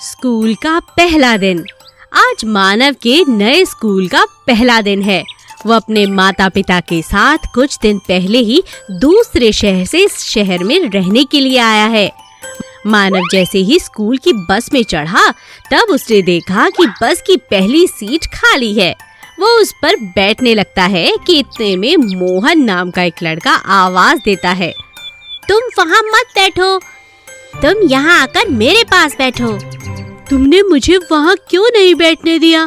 School का पहला दिन। आज मानव के नए स्कूल का पहला दिन है। वो अपने माता पिता के साथ कुछ दिन पहले ही दूसरे शहर से इस शहर में रहने के लिए आया है। मानव जैसे ही स्कूल की बस में चढ़ा तब उसने देखा कि बस की पहली सीट खाली है। वो उस पर बैठने लगता है कि इतने में मोहन नाम का एक लड़का आवाज देता है, तुम वहाँ मत बैठो, तुम यहाँ आकर मेरे पास बैठो। तुमने मुझे वहाँ क्यों नहीं बैठने दिया?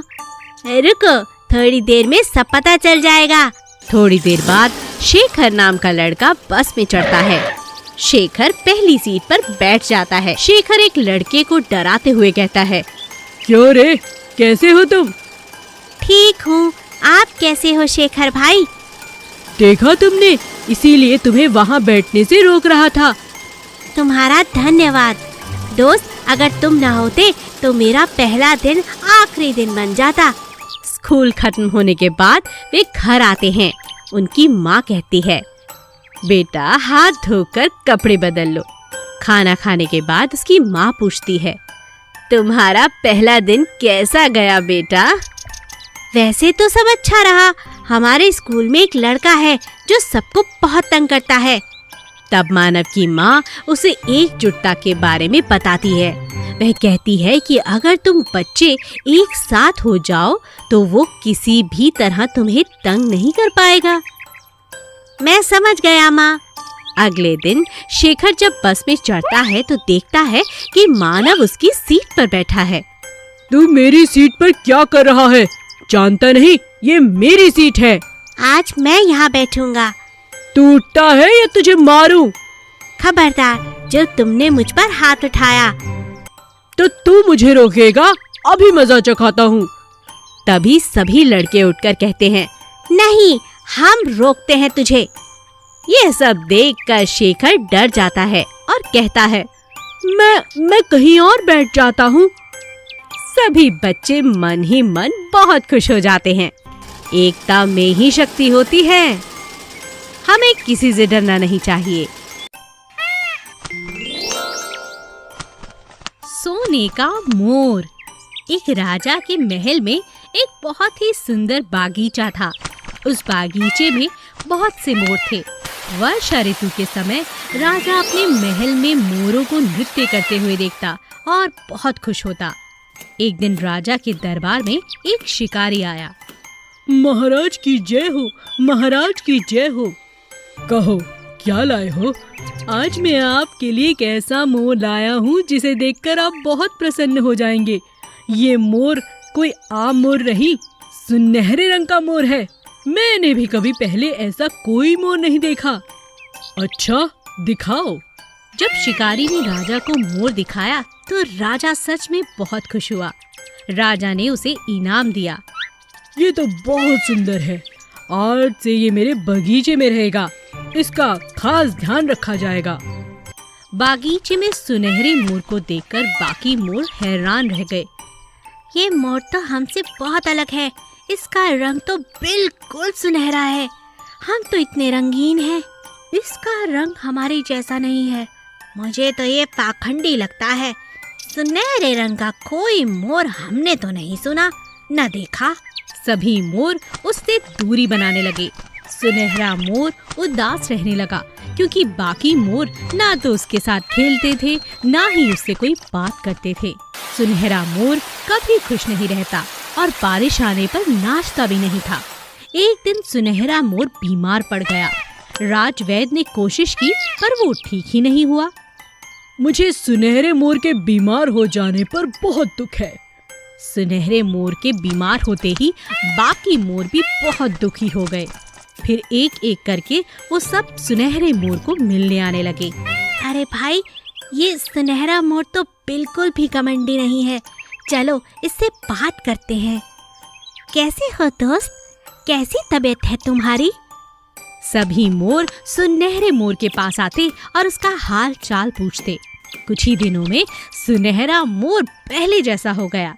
रुको, थोड़ी देर में सब पता चल जाएगा। थोड़ी देर बाद शेखर नाम का लड़का बस में चढ़ता है। शेखर पहली सीट पर बैठ जाता है। शेखर एक लड़के को डराते हुए कहता है, क्यों रे, कैसे हो तुम? ठीक हूँ, आप कैसे हो शेखर भाई? देखा तुमने, इसीलिए तुम्हें वहाँ बैठने से रोक रहा था। तुम्हारा धन्यवाद दोस्त, अगर तुम न होते तो मेरा पहला दिन आखिरी दिन बन जाता। स्कूल खत्म होने के बाद वे घर आते हैं। उनकी माँ कहती है, बेटा हाथ धोकर कपड़े बदल लो। खाना खाने के बाद उसकी माँ पूछती है, तुम्हारा पहला दिन कैसा गया बेटा? वैसे तो सब अच्छा रहा। हमारे स्कूल में एक लड़का है जो सबको बहुत तंग करता है। तब मानव की माँ उसे एकजुटता के बारे में बताती है। वह कहती है कि अगर तुम बच्चे एक साथ हो जाओ तो वो किसी भी तरह तुम्हें तंग नहीं कर पाएगा। मैं समझ गया माँ। अगले दिन शेखर जब बस में चढ़ता है तो देखता है कि मानव उसकी सीट पर बैठा है। तू मेरी सीट पर क्या कर रहा है? जानता नहीं, ये मेरी सीट है। आज मैं यहाँ बैठूंगा। तू उठता है या तुझे मारूं? खबरदार, जो तुमने मुझ पर हाथ उठाया। तो तू मुझे रोकेगा? अभी मजा चखाता हूँ। तभी सभी लड़के उठकर कहते हैं, नहीं, हम रोकते हैं तुझे। ये सब देखकर शेखर डर जाता है और कहता है, मैं कहीं और बैठ जाता हूँ। सभी बच्चे मन ही मन बहुत खुश हो जाते हैं। एकता में ही शक्ति होती है। हमें किसी से डरना नहीं चाहिए। सोने का मोर। एक राजा के महल में एक बहुत ही सुंदर बागीचा था। उस बागीचे में बहुत से मोर थे। वर्षा ऋतु के समय राजा अपने महल में मोरों को नृत्य करते हुए देखता और बहुत खुश होता। एक दिन राजा के दरबार में एक शिकारी आया। महाराज की जय हो, महाराज की जय हो। कहो, क्या लाए हो? आज मैं आपके लिए एक ऐसा मोर लाया हूँ जिसे देखकर आप बहुत प्रसन्न हो जाएंगे। ये मोर कोई आम मोर नहीं, सुनहरे रंग का मोर है। मैंने भी कभी पहले ऐसा कोई मोर नहीं देखा। अच्छा, दिखाओ। जब शिकारी ने राजा को मोर दिखाया तो राजा सच में बहुत खुश हुआ। राजा ने उसे इनाम दिया। ये तो बहुत सुंदर है। आज से ये मेरे बगीचे में रहेगा। इसका खास ध्यान रखा जाएगा। बागीचे में सुनहरे मोर को देखकर बाकी मोर हैरान रह गए। ये मोर तो हमसे बहुत अलग है। इसका रंग तो बिल्कुल सुनहरा है। हम तो इतने रंगीन हैं। इसका रंग हमारे जैसा नहीं है। मुझे तो ये पाखंडी लगता है। सुनहरे रंग का कोई मोर हमने तो नहीं सुना, न देखा। सभी मोर उससे दूरी बनाने लगे। सुनहरा मोर उदास रहने लगा क्योंकि बाकी मोर ना तो उसके साथ खेलते थे, ना ही उससे कोई बात करते थे। सुनहरा मोर कभी खुश नहीं रहता और बारिश आने पर नाचता भी नहीं था। एक दिन सुनहरा मोर बीमार पड़ गया। राजवैद्य ने कोशिश की पर वो ठीक ही नहीं हुआ। मुझे सुनहरे मोर के बीमार हो जाने पर बहुत दुख है। सुनहरे मोर के बीमार होते ही बाकी मोर भी बहुत दुखी हो गए। फिर एक एक करके वो सब सुनहरे मोर को मिलने आने लगे। अरे भाई, ये सुनहरा मोर तो बिल्कुल भी घमंडी नहीं है। चलो इससे बात करते हैं। कैसे हो दोस्त? कैसी तबीयत है तुम्हारी? सभी मोर सुनहरे मोर के पास आते और उसका हाल चाल पूछते। कुछ ही दिनों में सुनहरा मोर पहले जैसा हो गया।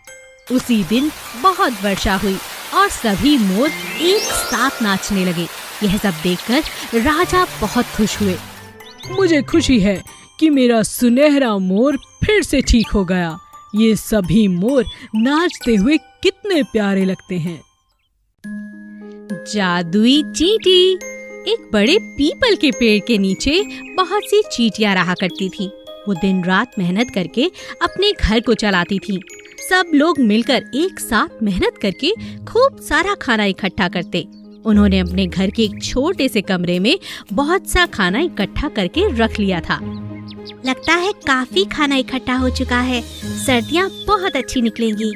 उसी दिन बहुत वर्षा हुई और सभी मोर एक साथ नाचने लगे। यह सब देखकर राजा बहुत खुश हुए। मुझे खुशी है कि मेरा सुनहरा मोर फिर से ठीक हो गया। ये सभी मोर नाचते हुए कितने प्यारे लगते हैं। जादुई चींटी। एक बड़े पीपल के पेड़ के नीचे बहुत सी चींटियां रहा करती थीं। वो दिन रात मेहनत करके अपने घर को चलाती थीं। सब लोग मिलकर एक साथ मेहनत करके खूब सारा खाना इकट्ठा करते। उन्होंने अपने घर के एक छोटे से कमरे में बहुत सा खाना इकट्ठा करके रख लिया था। लगता है काफी खाना इकट्ठा हो चुका है। सर्दियाँ बहुत अच्छी निकलेंगी।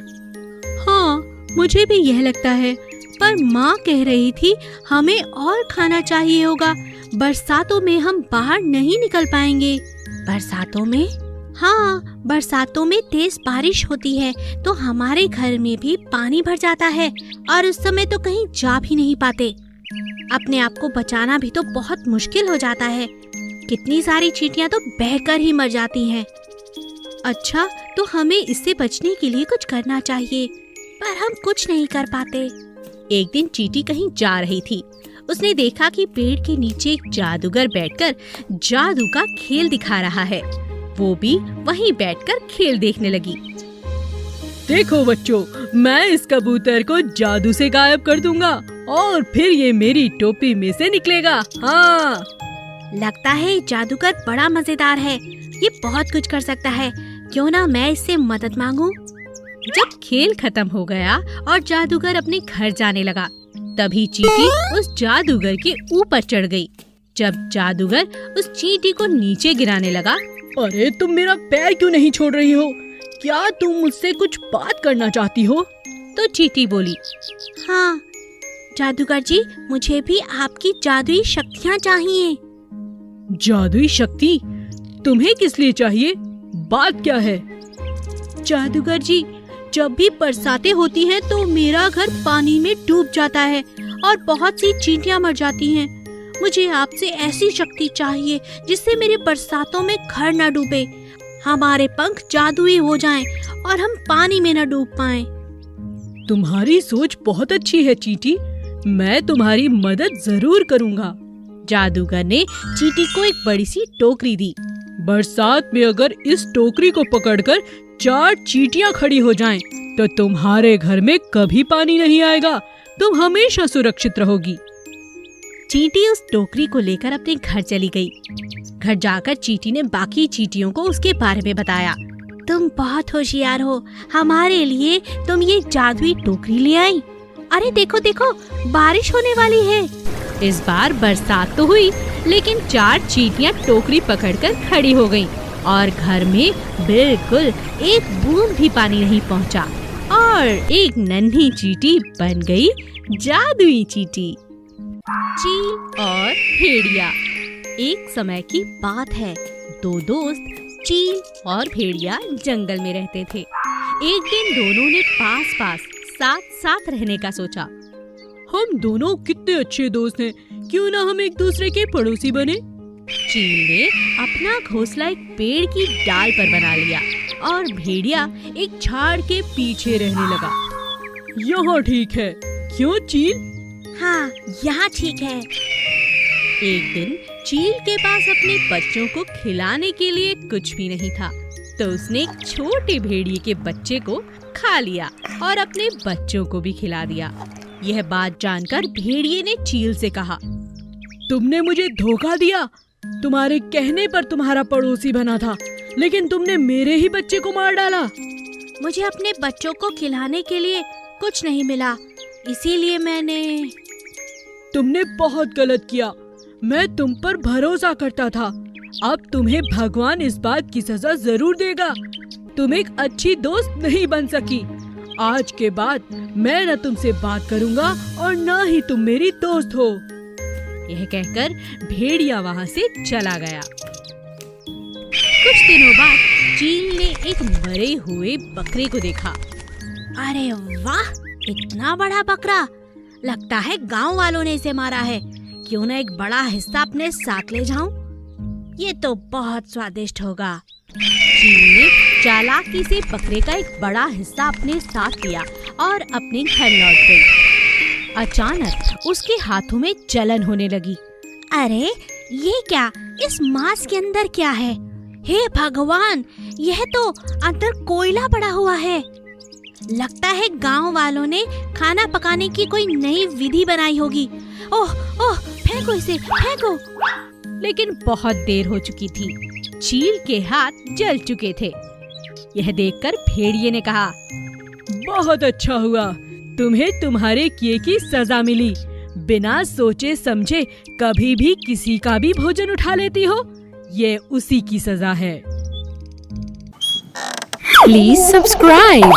हाँ, मुझे भी यह लगता है। पर माँ कह रही थी हमें और खाना चाहिए होगा। बरसातों में हम बाहर नहीं निकल पाएंगे। बरसातों में? हाँ, बरसातों में तेज बारिश होती है तो हमारे घर में भी पानी भर जाता है और उस समय तो कहीं जा भी नहीं पाते। अपने आप को बचाना भी तो बहुत मुश्किल हो जाता है। कितनी सारी चींटियां तो बहकर ही मर जाती हैं। अच्छा, तो हमें इससे बचने के लिए कुछ करना चाहिए, पर हम कुछ नहीं कर पाते। एक दिन चींटी कहीं जा रही थी। उसने देखा कि पेड़ के नीचे एक जादूगर बैठकर जादू का खेल दिखा रहा है। वो भी वहीं बैठकर खेल देखने लगी। देखो बच्चों, मैं इस कबूतर को जादू से गायब कर दूंगा और फिर ये मेरी टोपी में से निकलेगा। हाँ, लगता है जादूगर बड़ा मजेदार है। ये बहुत कुछ कर सकता है। क्यों ना मैं इससे मदद मांगूं? जब खेल खत्म हो गया और जादूगर अपने घर जाने लगा, तभी चींटी उस जादूगर के ऊपर चढ़ गई। जब जादूगर उस चींटी को नीचे गिराने लगा, अरे तुम मेरा पैर क्यों नहीं छोड़ रही हो? क्या तुम मुझसे कुछ बात करना चाहती हो? तो चींटी बोली, हाँ जादूगर जी, मुझे भी आपकी जादुई शक्तियाँ चाहिए। जादुई शक्ति? तुम्हें किस लिए चाहिए? बात क्या है? जादूगर जी, जब भी बरसातें होती हैं तो मेरा घर पानी में डूब जाता है और बहुत सी चींटियां मर जाती हैं। मुझे आपसे ऐसी शक्ति चाहिए जिससे मेरे बरसातों में घर न डूबे, हमारे पंख जादुई हो जाएं और हम पानी में न डूब पाएं। तुम्हारी सोच बहुत अच्छी है चींटी, मैं तुम्हारी मदद जरूर करूँगा। जादूगर ने चींटी को एक बड़ी सी टोकरी दी। बरसात में अगर इस टोकरी को पकड़कर 4 चींटियां खड़ी हो जाएं, तो तुम्हारे घर में कभी पानी नहीं आएगा। तुम हमेशा सुरक्षित रहोगी। चींटी उस टोकरी को लेकर अपने घर चली गई। घर जाकर चींटी ने बाकी चींटियों को उसके बारे में बताया। तुम बहुत होशियार हो, हमारे लिए तुम ये जादुई टोकरी ले आई। अरे देखो देखो, बारिश होने वाली है। इस बार बरसात तो हुई, लेकिन 4 चींटियां टोकरी पकड़कर खड़ी हो गईं और घर में बिल्कुल एक बूंद भी पानी नहीं पहुंचा और एक नन्ही चींटी बन गई जादुई चींटी। चील और भेड़िया। एक समय की बात है। 2 दोस्त चील और भेड़िया जंगल में रहते थे। एक दिन दोनों ने पास पास साथ साथ रहने का सोचा। हम दोनों कितने अच्छे दोस्त हैं, क्यों ना हम एक दूसरे के पड़ोसी बने? चील ने अपना घोंसला एक पेड़ की डाल पर बना लिया और भेड़िया एक झाड़ के पीछे रहने लगा। यहाँ ठीक है, क्यों चील? हाँ, यहाँ ठीक है। एक दिन चील के पास अपने बच्चों को खिलाने के लिए कुछ भी नहीं था, तो उसने एक छोटे भेड़िए के बच्चे को खा लिया और अपने बच्चों को भी खिला दिया। यह बात जानकर भेड़िए ने चील से कहा, तुमने मुझे धोखा दिया। तुम्हारे कहने पर तुम्हारा पड़ोसी बना था, लेकिन तुमने मेरे ही बच्चे को मार डाला। मुझे अपने बच्चों को खिलाने के लिए कुछ नहीं मिला, इसीलिए मैंने। तुमने बहुत गलत किया। मैं तुम पर भरोसा करता था। अब तुम्हें भगवान इस बात की सजा जरूर देगा। तुम एक अच्छी दोस्त नहीं बन सकी। आज के बाद मैं न तुमसे बात करूंगा और न ही तुम मेरी दोस्त हो। यह कहकर भेड़िया वहाँ से चला गया। कुछ दिनों बाद चील ने एक मरे हुए बकरे को देखा। अरे वाह, इतना बड़ा बकरा! लगता है गांव वालों ने इसे मारा है। क्यों ना एक बड़ा हिस्सा अपने साथ ले जाऊं? ये तो बहुत स्वादिष्ट होगा। चील ने चालाकी से बकरे का एक बड़ा हिस्सा अपने साथ लिया और अपने घर लौट गई। अचानक उसके हाथों में जलन होने लगी। अरे ये क्या? इस मांस के अंदर क्या है? हे भगवान, यह तो अंदर कोयला पड़ा हुआ है। लगता है गांव वालों ने खाना पकाने की कोई नई विधि बनाई होगी। ओह ओह, फेंको इसे, फेंको। लेकिन बहुत देर हो चुकी थी। चील के हाथ जल चुके थे। यह देखकर भेड़िए ने कहा, बहुत अच्छा हुआ, तुम्हें तुम्हारे किए की सजा मिली। बिना सोचे समझे कभी भी किसी का भी भोजन उठा लेती हो, ये उसी की सजा है। Please subscribe.